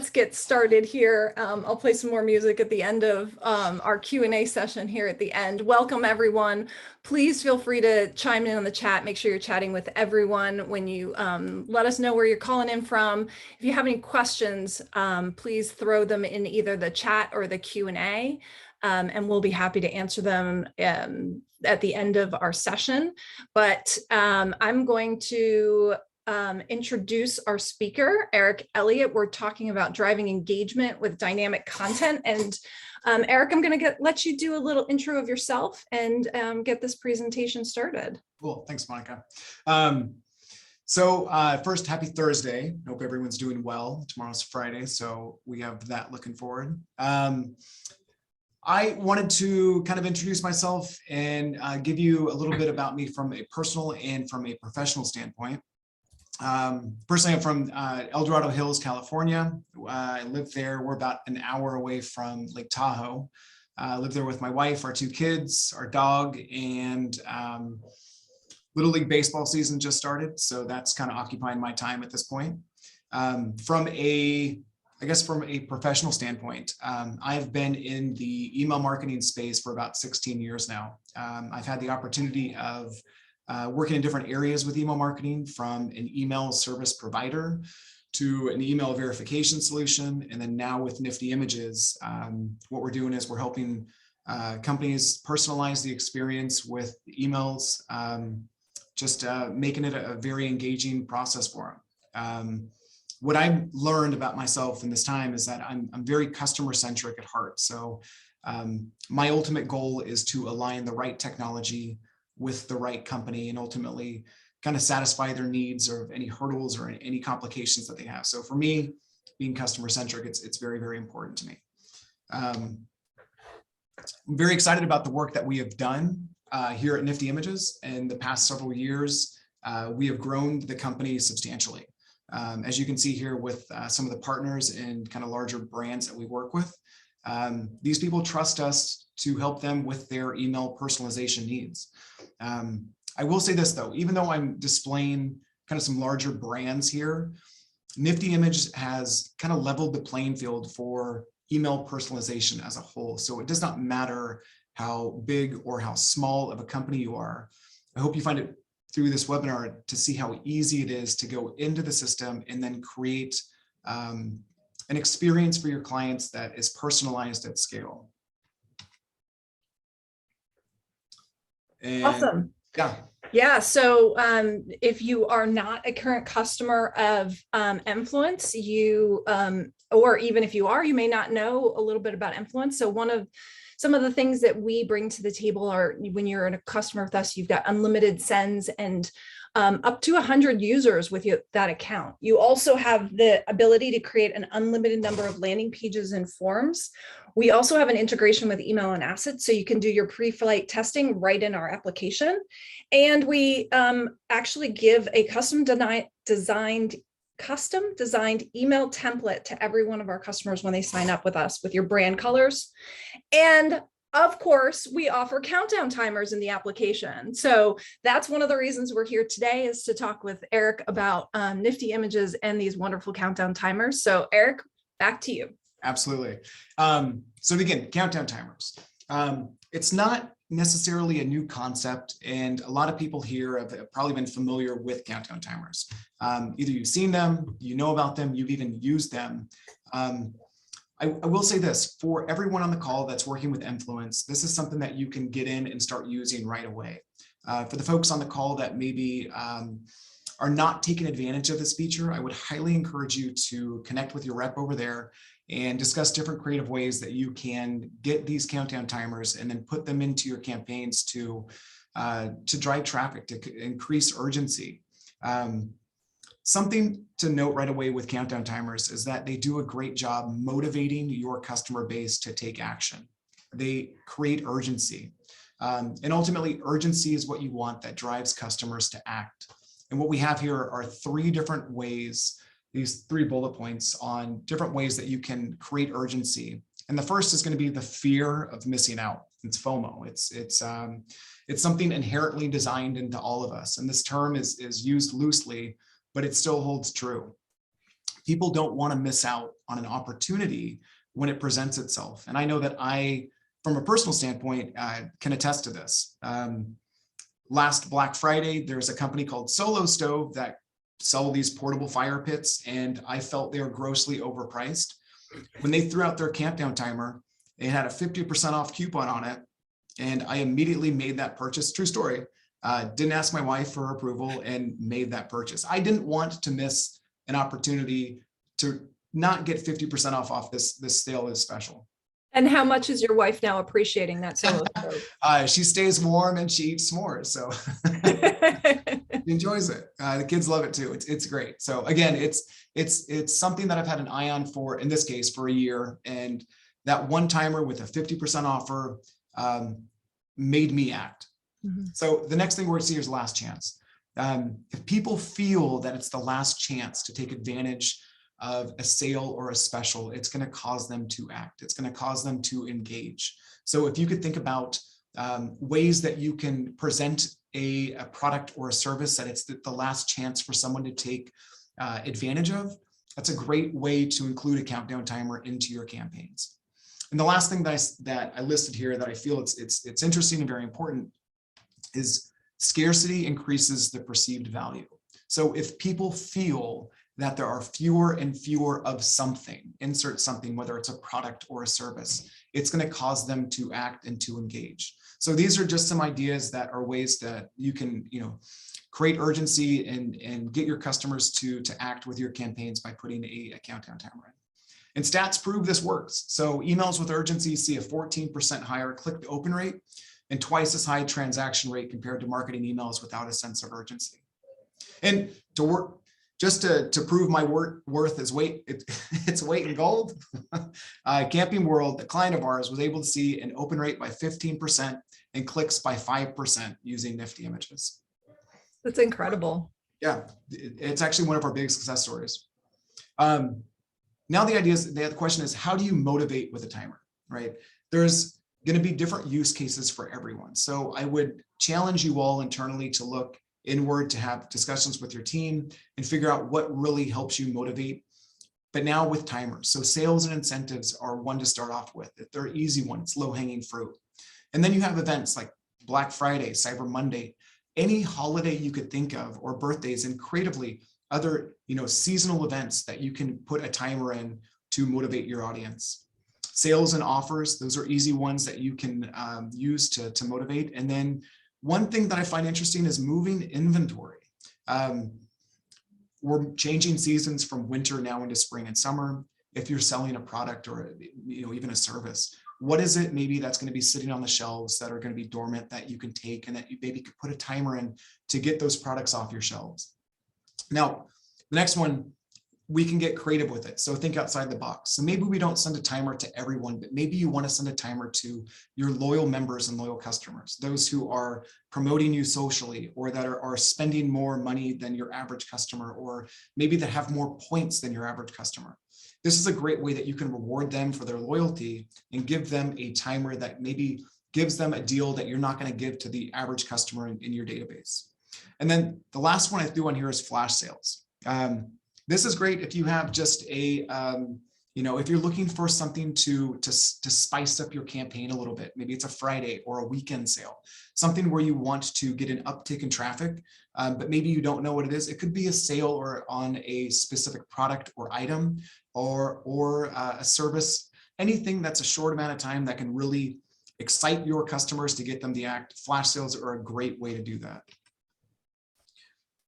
Let's get started here. I'll play some more music at the end of our Q&A session here at the end. Welcome, everyone. Please feel free to chime in on the chat. Make sure you're chatting with everyone when you let us know where you're calling in from. If you have any questions, please throw them in either the chat or the Q&A, and we'll be happy to answer them at the end of our session. But I'm going to introduce our speaker, Elliott. We're talking about driving engagement with dynamic content. And Eric, I'm going to let you do a little intro of yourself and get this presentation started. Cool. Thanks, Monica. First, happy Thursday. Hope everyone's doing well. Tomorrow's Friday, so we have that looking forward. I wanted to kind of introduce myself and give you a little bit about me from a personal and from a professional standpoint. Personally, I'm from El Dorado Hills, California. I live there. We're about an hour away from Lake Tahoe. I live there with my wife, our 2 kids, our dog, and Little League baseball season just started. So that's kind of occupying my time at this point. From a professional standpoint, I've been in the email marketing space for about 16 years now. I've had the opportunity of working in different areas with email marketing, from an email service provider to an email verification solution. And then now with Nifty Images, what we're doing is we're helping companies personalize the experience with emails, making it a very engaging process for them. What I've learned about myself in this time is that I'm very customer centric at heart. So my ultimate goal is to align the right technology with the right company and ultimately kind of satisfy their needs or any hurdles or any complications that they have. So for me, being customer centric, it's very, very important to me. I'm very excited about the work that we have done here at Nifty Images. In the past several years, we have grown the company substantially. As you can see here with some of the partners and kind of larger brands that we work with, these people trust us to help them with their email personalization needs. I will say this though, even though I'm displaying kind of some larger brands here, Nifty Image has kind of leveled the playing field for email personalization as a whole. So it does not matter how big or how small of a company you are. I hope you find it through this webinar to see how easy it is to go into the system and then create an experience for your clients that is personalized at scale. And awesome. Yeah. So if you are not a current customer of Influence, or even if you are, you may not know a little bit about Influence. So some of the things that we bring to the table are, when you're a customer with us, you've got unlimited sends and up to 100 users with that account. You also have the ability to create an unlimited number of landing pages and forms. We also have an integration with email and assets, so you can do your pre-flight testing right in our application. And we actually give a custom designed email template to every one of our customers when they sign up with us with your brand colors. And of course, we offer countdown timers in the application. So that's one of the reasons we're here today, is to talk with Eric about Nifty Images and these wonderful countdown timers. So Eric, back to you. Absolutely. So again, countdown timers. It's not necessarily a new concept, and a lot of people here have probably been familiar with countdown timers. Either you've seen them, you know about them, you've even used them. I will say this, for everyone on the call that's working with Influence, this is something that you can get in and start using right away. For the folks on the call that maybe are not taking advantage of this feature, I would highly encourage you to connect with your rep over there and discuss different creative ways that you can get these countdown timers and then put them into your campaigns to drive traffic, to increase urgency. Something to note right away with countdown timers is that they do a great job motivating your customer base to take action. They create urgency. And ultimately, urgency is what you want that drives customers to act. And what we have here are 3 different ways, these 3 bullet points on different ways that you can create urgency. And the first is going to be the fear of missing out. It's FOMO. It's something inherently designed into all of us. And this term is used loosely, but it still holds true. People don't want to miss out on an opportunity when it presents itself. And I know that I, from a personal standpoint, can attest to this. Last Black Friday, there's a company called Solo Stove that sell these portable fire pits, and I felt they were grossly overpriced. When they threw out their countdown timer, it had a 50% off coupon on it, and I immediately made that purchase. True story. Didn't ask my wife for approval and made that purchase. I didn't want to miss an opportunity to not get 50% off this sale is special. And how much is your wife now appreciating that Solo Stove? She stays warm and she eats s'mores, so she enjoys it. The kids love it too. It's great. So again, it's something that I've had an eye on for, in this case, for a year, and that one timer with a 50% offer made me act. Mm-hmm. So the next thing we're going to see is last chance. If people feel that it's the last chance to take advantage of a sale or a special, it's going to cause them to act. It's going to cause them to engage. So if you could think about ways that you can present a product or a service that it's the last chance for someone to take advantage of, that's a great way to include a countdown timer into your campaigns. And the last thing that I listed here that I feel it's interesting and very important is scarcity increases the perceived value. So if people feel that there are fewer and fewer of something, insert something, whether it's a product or a service, it's going to cause them to act and to engage. So these are just some ideas that are ways that you can, create urgency and get your customers to act with your campaigns by putting a countdown timer in. And stats prove this works. So emails with urgency see a 14% higher click to open rate and twice as high transaction rate compared to marketing emails without a sense of urgency. And to work, just to prove my worth is weight, it's weight in gold. Camping World, a client of ours, was able to see an open rate by 15% and clicks by 5% using nifty images. That's incredible. Yeah, it's actually one of our big success stories. Now the question is, how do you motivate with a timer, right? There's going to be different use cases for everyone. So I would challenge you all internally to look inward, to have discussions with your team and figure out what really helps you motivate. But now with timers, so sales and incentives are one to start off with. They're easy ones, low hanging fruit. And then you have events like Black Friday, Cyber Monday, any holiday you could think of, or birthdays, and creatively other seasonal events that you can put a timer in to motivate your audience. Sales and offers, those are easy ones that you can use to motivate. And then one thing that I find interesting is moving inventory. We're changing seasons from winter now into spring and summer. If you're selling a product or even a service, what is it maybe that's going to be sitting on the shelves that are going to be dormant that you can take and that you maybe could put a timer in to get those products off your shelves? Now, the next one, we can get creative with it. So think outside the box. So maybe we don't send a timer to everyone, but maybe you want to send a timer to your loyal members and loyal customers, those who are promoting you socially, or that are spending more money than your average customer, or maybe that have more points than your average customer. This is a great way that you can reward them for their loyalty and give them a timer that maybe gives them a deal that you're not going to give to the average customer in your database. And then the last one I threw on here is flash sales. This is great if you have just a, if you're looking for something to spice up your campaign a little bit. Maybe it's a Friday or a weekend sale, something where you want to get an uptick in traffic, but maybe you don't know what it is. It could be a sale or on a specific product or item or a service, anything that's a short amount of time that can really excite your customers to get them to act. Flash sales are a great way to do that.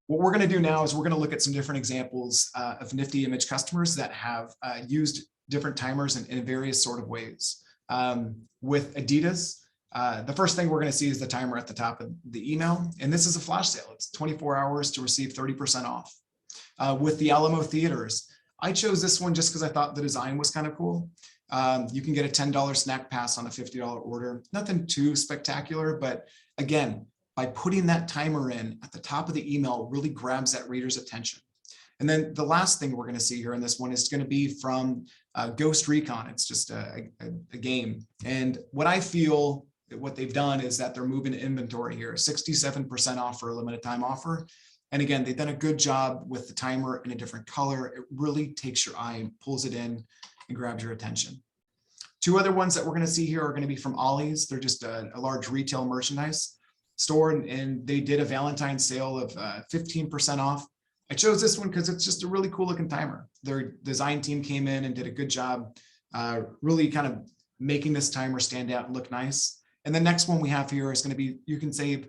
What we're going to do now is we're going to look at some different examples of nifty image customers that have used different timers in various sort of ways. With Adidas, the first thing we're going to see is the timer at the top of the email. And this is a flash sale. It's 24 hours to receive 30% off. With the Alamo Theaters, I chose this one just because I thought the design was kind of cool. You can get a $10 snack pass on a $50 order. Nothing too spectacular, but again, by putting that timer in at the top of the email really grabs that reader's attention. And then the last thing we're going to see here in this one is going to be from Ghost Recon. It's just a game. And what I feel that what they've done is that they're moving inventory here, 67% off for a limited time offer. And again, they've done a good job with the timer in a different color. It really takes your eye and pulls it in and grabs your attention. Two other ones that we're going to see here are going to be from Ollie's. They're just a large retail merchandise store, and they did a Valentine's sale of 15% off. I chose this one because it's just a really cool looking timer. Their design team came in and did a good job, really kind of making this timer stand out and look nice. And the next one we have here is going to be, you can save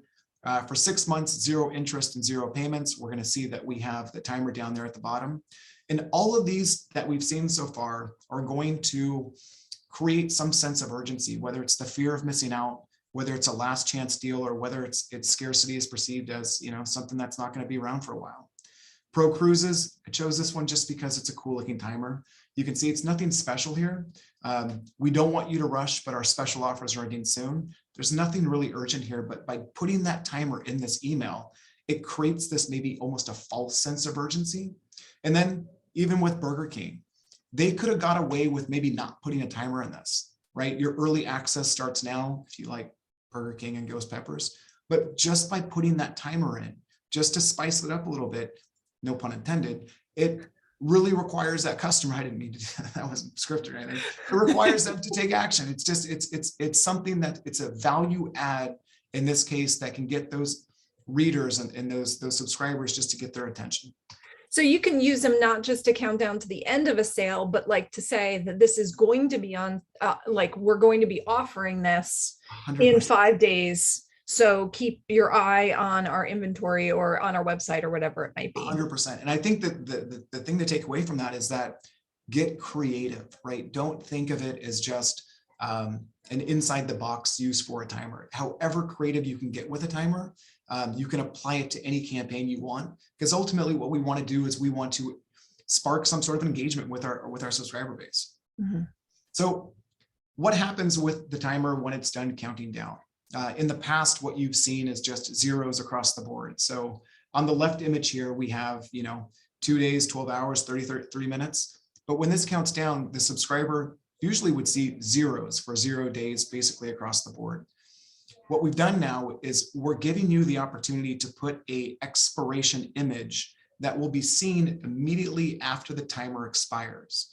for 6 months, 0 interest and 0 payments. We're going to see that we have the timer down there at the bottom. And all of these that we've seen so far are going to create some sense of urgency, whether it's the fear of missing out, whether it's a last chance deal, or whether it's scarcity is perceived as, you know, something that's not going to be around for a while. Pro Cruises, I chose this one just because it's a cool looking timer. You can see it's nothing special here. We don't want you to rush, but our special offers are ending soon. There's nothing really urgent here, but by putting that timer in this email, it creates this maybe almost a false sense of urgency. And then even with Burger King, they could have got away with maybe not putting a timer in this, right? Your early access starts now if you like Burger King and Ghost Peppers, but just by putting that timer in, just to spice it up a little bit, no pun intended, it really requires that customer, I didn't mean to, that wasn't scripted or anything, it requires them to take action. It's just, it's something that it's a value add in this case that can get those readers and those subscribers just to get their attention. So you can use them not just to count down to the end of a sale, but like to say that this is going to be on, like we're going to be offering this 100%. In 5 days. So keep your eye on our inventory or on our website or whatever it might be. 100%. And I think that the thing to take away from that is that get creative, right? Don't think of it as just an inside the box use for a timer. However creative you can get with a timer, you can apply it to any campaign you want, because ultimately what we want to do is we want to spark some sort of engagement with our subscriber base. Mm-hmm. So what happens with the timer when it's done counting down? In the past, what you've seen is just zeros across the board. So on the left image here, we have, 2 days, 12 hours, 33 minutes. But when this counts down, the subscriber usually would see zeros for 0 days, basically across the board. What we've done now is we're giving you the opportunity to put an expiration image that will be seen immediately after the timer expires.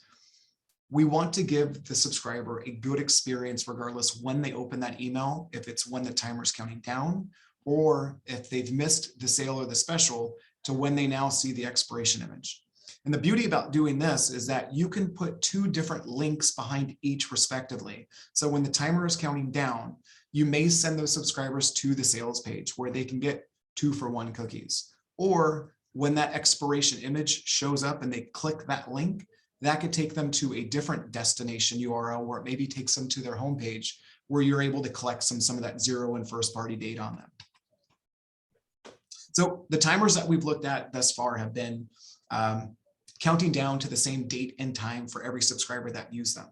We want to give the subscriber a good experience regardless when they open that email, if it's when the timer is counting down, or if they've missed the sale or the special, to when they now see the expiration image. And the beauty about doing this is that you can put 2 different links behind each respectively. So when the timer is counting down, you may send those subscribers to the sales page where they can get 2-for-1 cookies. Or when that expiration image shows up and they click that link, that could take them to a different destination URL where it maybe takes them to their homepage where you're able to collect some of that 0 and first party data on them. So the timers that we've looked at thus far have been counting down to the same date and time for every subscriber that used them.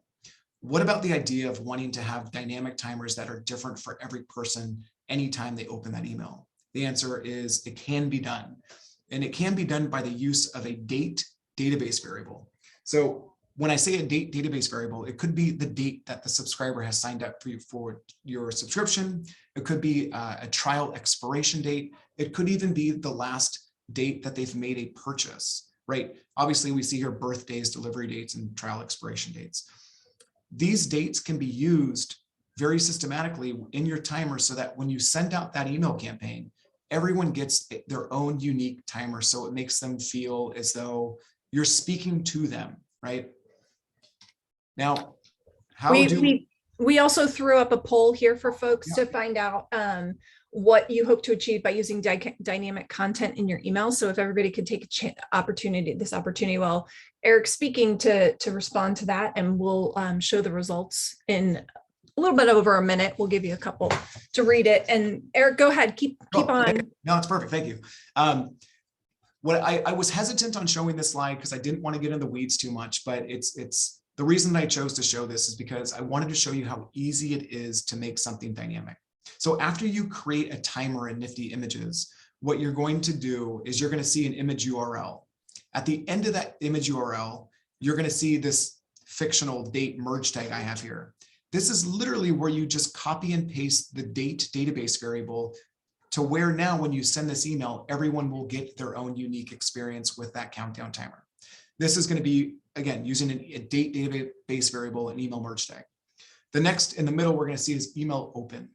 What about the idea of wanting to have dynamic timers that are different for every person anytime they open that email? The answer is it can be done. And it can be done by the use of a date database variable. So when I say a date database variable, it could be the date that the subscriber has signed up for your subscription. It could be a trial expiration date. It could even be the last date that they've made a purchase, right? Obviously, we see here birthdays, delivery dates, and trial expiration dates. These dates can be used very systematically in your timer so that when you send out that email campaign, everyone gets their own unique timer. So it makes them feel as though you're speaking to them, right? Now, we also threw up a poll here for folks to find out what you hope to achieve by using dynamic content in your email. So if everybody could take this opportunity while Eric's speaking to respond to that, and we'll show the results in a little bit over a minute. We'll give you a couple to read it. And Eric, go ahead, keep on. No, it's perfect. Thank you. What I was hesitant on showing this slide because I didn't want to get in the weeds too much, but it's the reason I chose to show this is because I wanted to show you how easy it is to make something dynamic. So after you create a timer in Nifty Images, what you're going to do is you're going to see an image URL. At the end of that image URL, you're going to see this fictional date merge tag I have here. This is literally where you just copy and paste the date database variable to where now when you send this email, everyone will get their own unique experience with that countdown timer. This is going to be, again, using a date database variable and email merge tag. The next in the middle we're going to see is email open.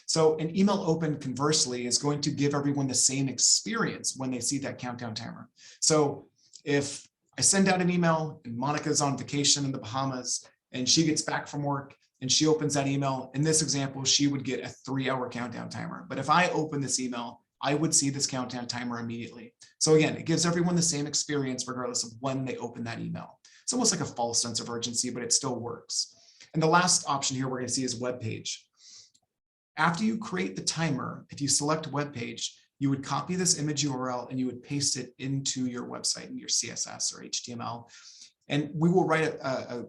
So an email open, conversely, is going to give everyone the same experience when they see that countdown timer. So if I send out an email and Monica's on vacation in the Bahamas and she gets back from work and she opens that email, in this example, she would get a 3-hour countdown timer. But if I open this email, I would see this countdown timer immediately. So again, it gives everyone the same experience regardless of when they open that email. It's almost like a false sense of urgency, but it still works. And the last option here we're going to see is Webpage. After you create the timer, if you select Webpage, you would copy this image URL and you would paste it into your website in your CSS or HTML. And we will write a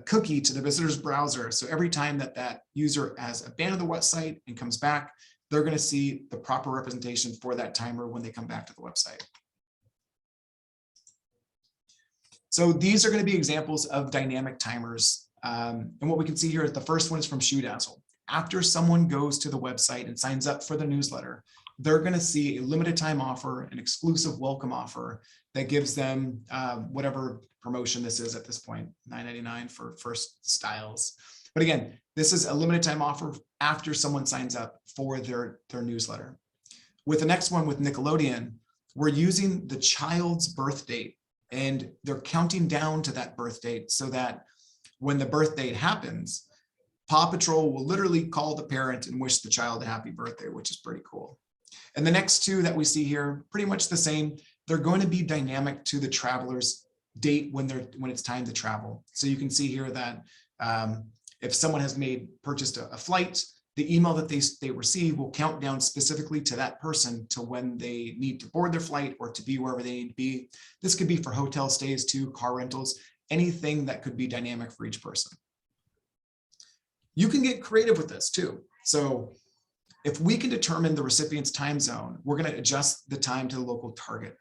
cookie to the visitor's browser. So every time that that user has abandoned the website and comes back, they're going to see the proper representation for that timer when they come back to the website. So these are going to be examples of dynamic timers. And what we can see here is the first one is from Shoe Dazzle. After someone goes to the website and signs up for the newsletter, they're going to see a limited time offer, an exclusive welcome offer that gives them whatever promotion this is at this point, $9.99 for first styles. But again, this is a limited time offer after someone signs up for their newsletter. With the next one with Nickelodeon, we're using the child's birth date and they're counting down to that birth date so that when the birth date happens, Paw Patrol will literally call the parent and wish the child a happy birthday, which is pretty cool. And the next two that we see here, pretty much the same. They're going to be dynamic to the traveler's date when it's time to travel. So you can see here that if someone has purchased a flight, the email that they receive will count down specifically to that person to when they need to board their flight or to be wherever they need to be. This could be for hotel stays too, car rentals, anything that could be dynamic for each person. You can get creative with this too. So if we can determine the recipient's time zone, we're going to adjust the time to the local target.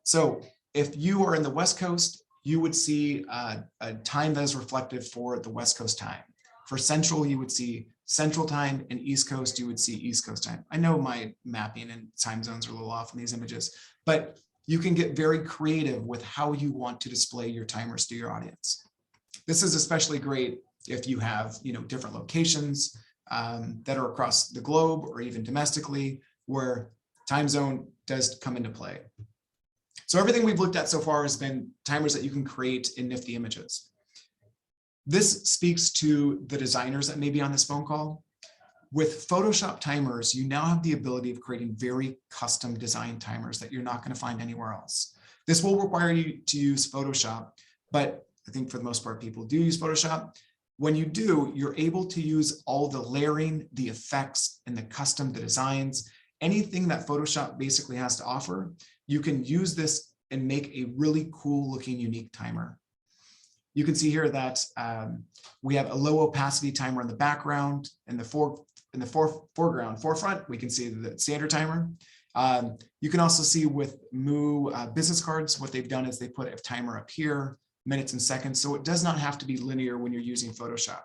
So if you are in the West Coast, you would see a time that is reflective for the West Coast time. For Central, you would see Central time, and East Coast, you would see East Coast time. I know my mapping and time zones are a little off in these images, but you can get very creative with how you want to display your timers to your audience. This is especially great if you have, different locations that are across the globe or even domestically where time zone does come into play. So everything we've looked at so far has been timers that you can create in nifty images. This speaks to the designers that may be on this phone call. With Photoshop timers, you now have the ability of creating very custom design timers that you're not going to find anywhere else. This will require you to use Photoshop, but I think for the most part, people do use Photoshop. When you do, you're able to use all the layering, the effects, and the custom designs, anything that Photoshop basically has to offer. You can use this and make a really cool looking unique timer. You can see here that we have a low opacity timer in the background. In the forefront, we can see the standard timer. You can also see with Moo business cards, what they've done is they put a timer up here, minutes and seconds. So it does not have to be linear when you're using Photoshop.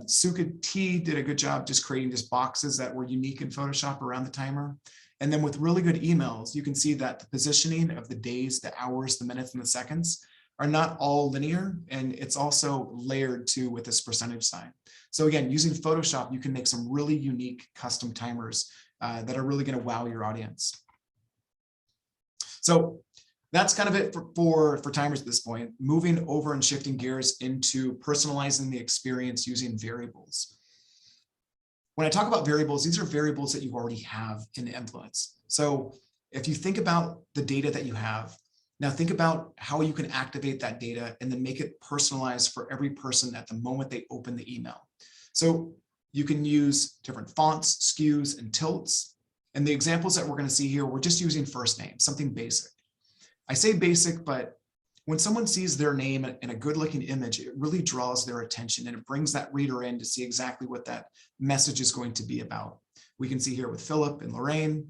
Suka T did a good job just creating just boxes that were unique in Photoshop around the timer. And then with really good emails, you can see that the positioning of the days, the hours, the minutes, and the seconds are not all linear. And it's also layered too with this percentage sign. So again, using Photoshop, you can make some really unique custom timers that are really going to wow your audience. So that's kind of it for timers at this point. Moving over and shifting gears into personalizing the experience using variables. When I talk about variables, these are variables that you already have in Influence. So if you think about the data that you have, now think about how you can activate that data and then make it personalized for every person at the moment they open the email. So you can use different fonts, skews, and tilts. And the examples that we're going to see here, we're just using first name, something basic. I say basic, but when someone sees their name in a good looking image, it really draws their attention and it brings that reader in to see exactly what that message is going to be about. We can see here with Philip and Lorraine,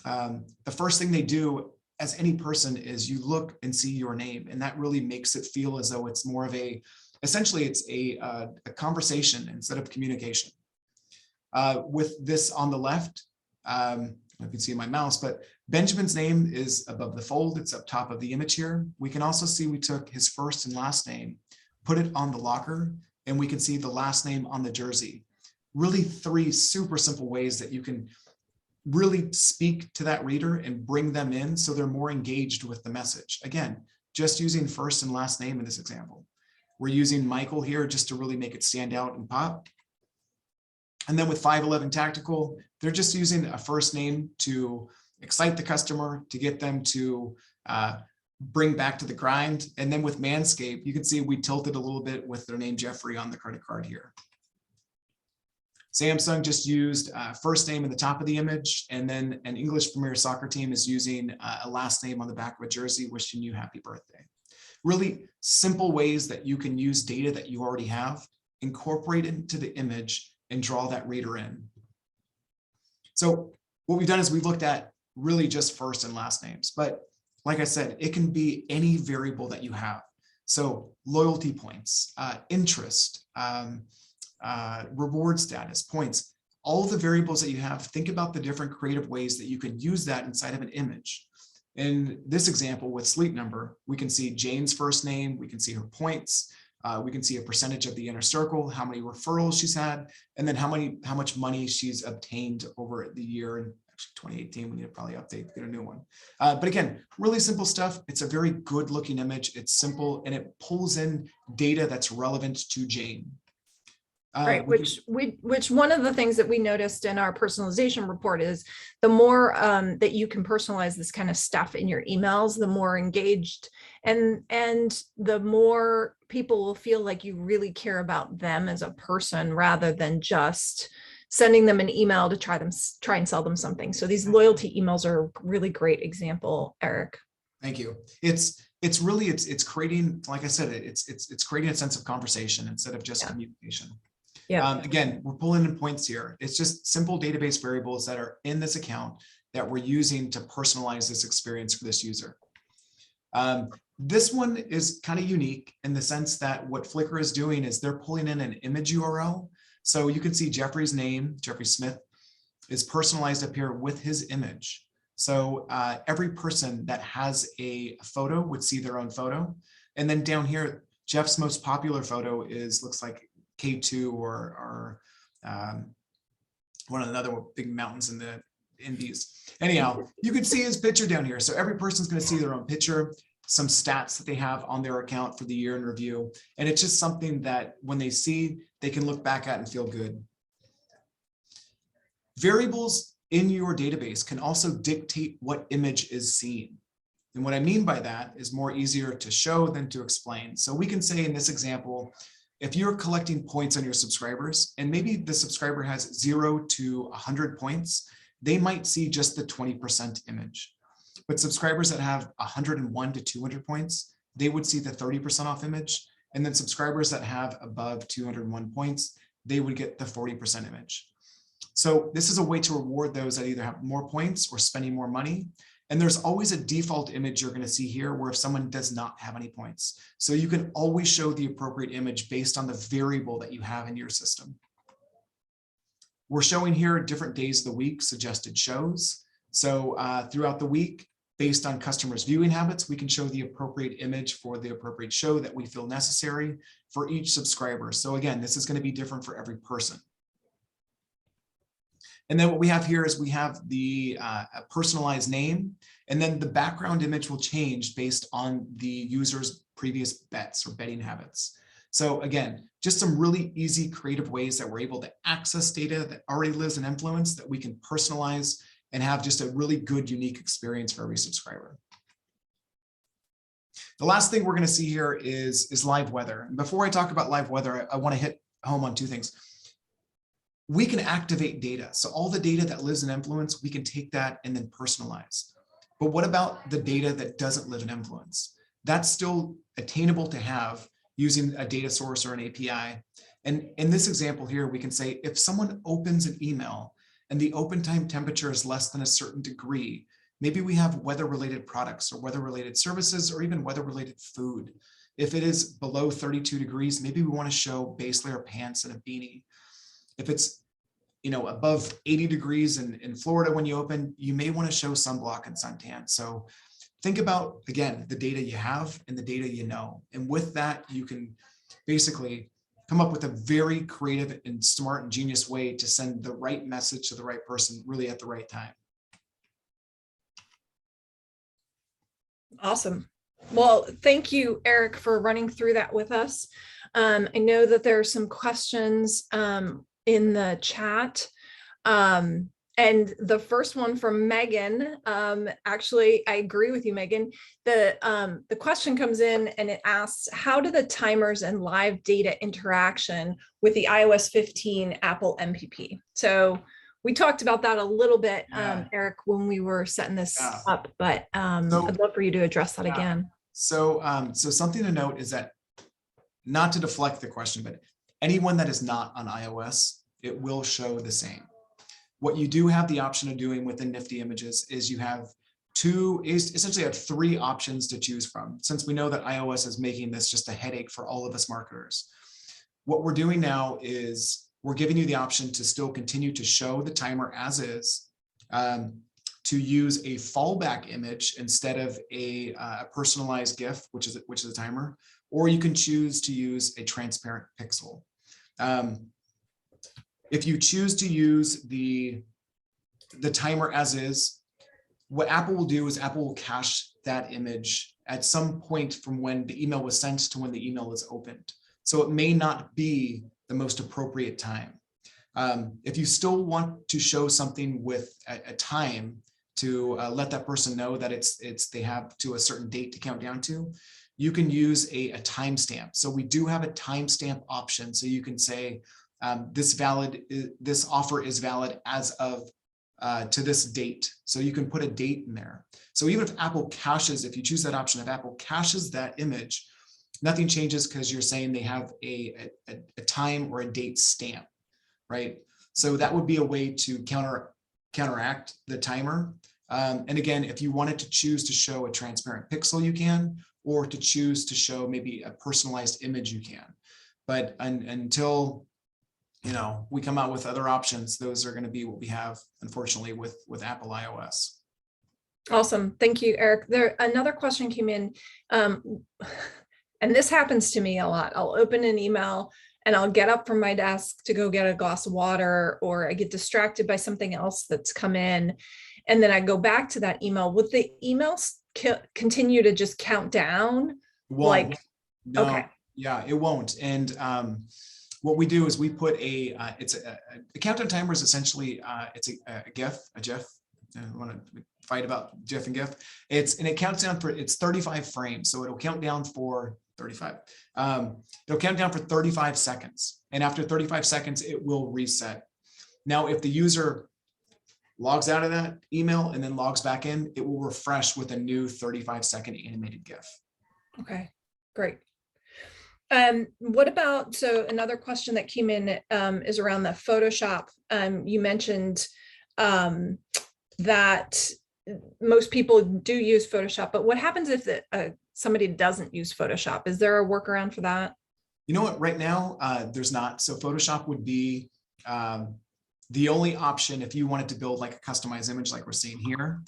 the first thing they do as any person is you look and see your name, and that really makes it feel as though it's more of essentially it's a conversation instead of communication. With this on the left, You can see my mouse, but Benjamin's name is above the fold. It's up top of the image here. We can also see we took his first and last name, put it on the locker, and we can see the last name on the jersey. Really 3 super simple ways that you can really speak to that reader and bring them in so they're more engaged with the message. Again, just using first and last name in this example. We're using Michael here just to really make it stand out and pop. And then with 511 Tactical, they're just using a first name to excite the customer, to get them to bring back to the grind. And then with Manscaped, you can see we tilted a little bit with their name Jeffrey on the credit card here. Samsung just used first name in the top of the image, and then an English Premier Soccer team is using a last name on the back of a jersey, wishing you happy birthday. Really simple ways that you can use data that you already have, incorporate it into the image, and draw that reader in. So what we've done is we've looked at really just first and last names, but like I said, it can be any variable that you have. So loyalty points, interest, reward status, points, all the variables that you have, think about the different creative ways that you can use that inside of an image. In this example with Sleep Number, we can see Jane's first name, we can see her points, we can see a percentage of the inner circle, how many referrals she's had, and then how much money she's obtained over the year. And actually 2018, we need to probably update, get a new one. But again, really simple stuff. It's a very good looking image. It's simple and it pulls in data that's relevant to Jane. Right, which one of the things that we noticed in our personalization report is the more that you can personalize this kind of stuff in your emails, the more engaged and the more people will feel like you really care about them as a person rather than just sending them an email to try and sell them something. So these loyalty emails are a really great example, Eric. Thank you. It's really creating, like I said, it's creating a sense of conversation instead of just communication. Yeah. Again, we're pulling in points here. It's just simple database variables that are in this account that we're using to personalize this experience for this user. This one is kind of unique in the sense that what Flickr is doing is they're pulling in an image URL. So you can see Jeffrey's name, Jeffrey Smith, is personalized up here with his image. So every person that has a photo would see their own photo. And then down here, Jeff's most popular photo looks like K2 or one of the other big mountains in the Indies. Anyhow, you can see his picture down here. So every person's going to see their own picture, some stats that they have on their account for the year in review. And it's just something that when they see, they can look back at and feel good. Variables in your database can also dictate what image is seen. And what I mean by that is more easier to show than to explain. So we can say in this example, if you're collecting points on your subscribers, and maybe the subscriber has 0 to 100 points, they might see just the 20% image. But subscribers that have 101 to 200 points, they would see the 30% off image. And then subscribers that have above 201 points, they would get the 40% image. So this is a way to reward those that either have more points or spending more money. And there's always a default image you're going to see here where if someone does not have any points. So you can always show the appropriate image based on the variable that you have in your system. We're showing here different days of the week suggested shows. So throughout the week, based on customers' viewing habits, we can show the appropriate image for the appropriate show that we feel necessary for each subscriber. So again, this is going to be different for every person. And then what we have here is we have the personalized name, and then the background image will change based on the user's previous bets or betting habits. So again, just some really easy creative ways that we're able to access data that already lives in influence that we can personalize and have just a really good, unique experience for every subscriber. The last thing we're going to see here is live weather. And before I talk about live weather, I want to hit home on two things. We can activate data. So all the data that lives in influence, we can take that and then personalize. But what about the data that doesn't live in influence? That's still attainable to have using a data source or an API. And in this example here, we can say if someone opens an email and the open time temperature is less than a certain degree, maybe we have weather-related products or weather-related services or even weather-related food. If it is below 32 degrees, maybe we want to show base layer pants and a beanie. If it's above 80 degrees in Florida when you open, you may want to show sunblock and suntan. So think about, again, the data you have and the data you know. And with that, you can basically come up with a very creative and smart and genius way to send the right message to the right person really at the right time. Awesome. Well, thank you, Eric, for running through that with us. I know that there are some questions in the chat. And the first one from Megan, actually, I agree with you, Megan. The question comes in and it asks, how do the timers and live data interaction with the iOS 15 Apple MPP? So we talked about that a little bit, Eric, when we were setting this up, but I'd love for you to address that again. So something to note is that, not to deflect the question, but anyone that is not on iOS, it will show the same. What you do have the option of doing within Nifty Images is you have essentially have three options to choose from, since we know that iOS is making this just a headache for all of us marketers. What we're doing now is we're giving you the option to still continue to show the timer as is, to use a fallback image instead of a personalized GIF, which is a timer, or you can choose to use a transparent pixel. If you choose to use the timer as is, what Apple will do is Apple will cache that image at some point from when the email was sent to when the email is opened. So it may not be the most appropriate time. If you still want to show something with a time to let that person know that they have to a certain date to count down to, you can use a timestamp. So we do have a timestamp option. So you can say, this offer is valid as of to this date. So you can put a date in there. So even if Apple caches, if you choose that option, if Apple caches that image, nothing changes because you're saying they have a time or a date stamp, right? So that would be a way to counteract the timer. And again, if you wanted to choose to show a transparent pixel, you can, or to choose to show maybe a personalized image, you can. But until we come out with other options, those are going to be what we have, unfortunately, with Apple iOS. Awesome. Thank you, Eric. Another question came in, and this happens to me a lot. I'll open an email and I'll get up from my desk to go get a glass of water, or I get distracted by something else that's come in. And then I go back to that email. Would the emails continue to just count down? No, okay. Yeah, it won't. And what we do is we put a countdown timer is essentially it's a GIF. I want to fight about GIF and GIF. And it counts down it's 35 frames, so it'll count down for 35. It'll count down for 35 seconds, and after 35 seconds, it will reset. Now, if the user logs out of that email and then logs back in, it will refresh with a new 35-second animated GIF. Okay, great. What about, so another question that came in is around the Photoshop. You mentioned that most people do use Photoshop, but what happens if somebody doesn't use Photoshop? Is there a workaround for that? You know what, right now, there's not. So Photoshop would be the only option if you wanted to build like a customized image like we're seeing here.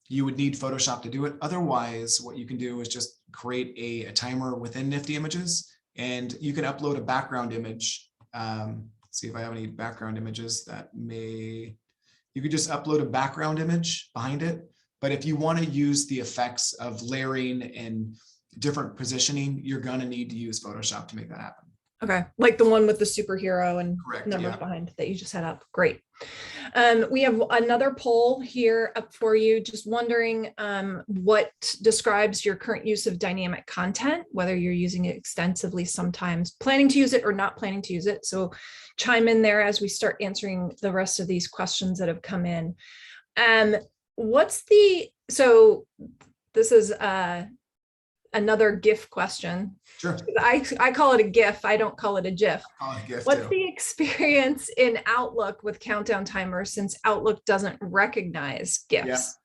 You would need Photoshop to do it. Otherwise, what you can do is just create a timer within Nifty Images, and you can upload a background image. See if I have any background images you could just upload a background image behind it. But if you want to use the effects of layering and different positioning, you're going to need to use Photoshop to make that happen. Okay, like the one with the superhero and Correct, numbers behind that you just set up. Great. We have another poll here up for you. Just wondering what describes your current use of dynamic content, whether you're using it extensively sometimes, planning to use it or not planning to use it. So chime in there as we start answering the rest of these questions that have come in. So this is another GIF question. Sure. I call it a GIF. I don't call it a GIF. What's too. the experience in Outlook with countdown timers, since Outlook doesn't recognize GIFs?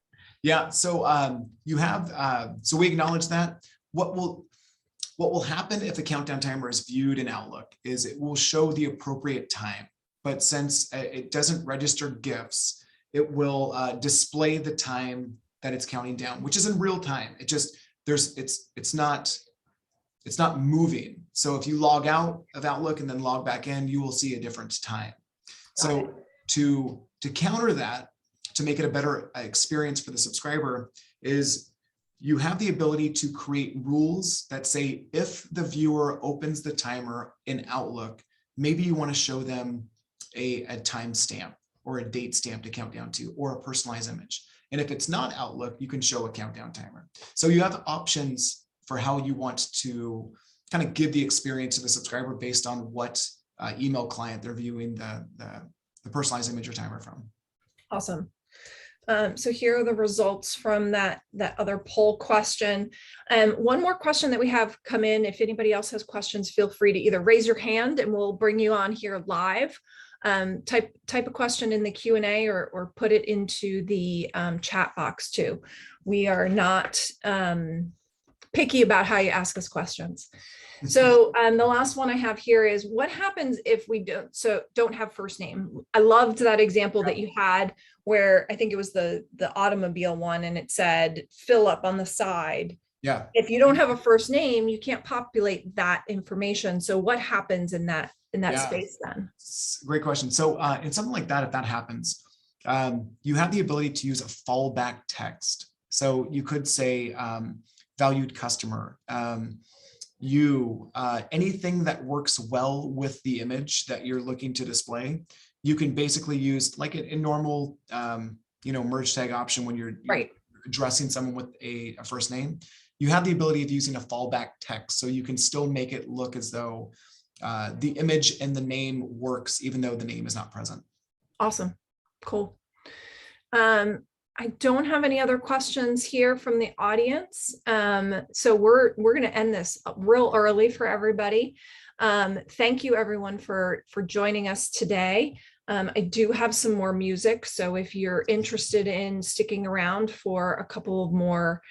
Yeah. So you have. So we acknowledge that. What will happen if a countdown timer is viewed in Outlook is it will show the appropriate time. but since it doesn't register GIFs, it will display the time that it's counting down, which is in real time. It just, it's not moving. So if you log out of Outlook and then log back in, you will see a different time. So to counter that, to make it a better experience for the subscriber, is you have the ability to create rules that say, if the viewer opens the timer in Outlook, maybe you want to show them a timestamp or a date stamp to count down to, or a personalized image. And if it's not Outlook, you can show a countdown timer. So you have options for how you want to kind of give the experience to the subscriber based on what email client they're viewing the personalized image or timer from. Awesome. So here are the results from that other poll question. One more question that we have come in. If anybody else has questions, feel free to either raise your hand and we'll bring you on here live. Type a question in the Q&A or put it into the chat box too. We are not picky about how you ask us questions. So the last one I have here is, what happens if we don't have first name? I loved that example that you had where I think it was the automobile one, and it said fill up on the side. Yeah. If you don't have a first name, you can't populate that information. So what happens in that space then? Great question. So in something like that, if that happens, you have the ability to use a fallback text. So you could say valued customer, anything that works well with the image that you're looking to display. You can basically use like a normal, merge tag option when you're addressing someone with a first name. You have the ability of using a fallback text, so you can still make it look as though the image and the name works, even though the name is not present. Awesome. Cool. I don't have any other questions here from the audience. So we're going to end this real early for everybody. Thank you everyone for joining us today. I do have some more music, so if you're interested in sticking around for a couple more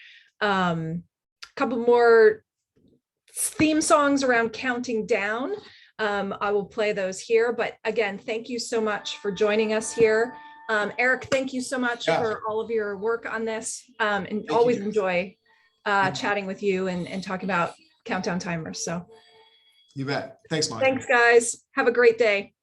theme songs around counting down, I will play those here. But again, thank you so much for joining us here. Eric, thank you so much for all of your work on this, and always enjoy chatting with you and talking about countdown timers. So you bet. Thanks, Mike. Thanks, guys. Have a great day.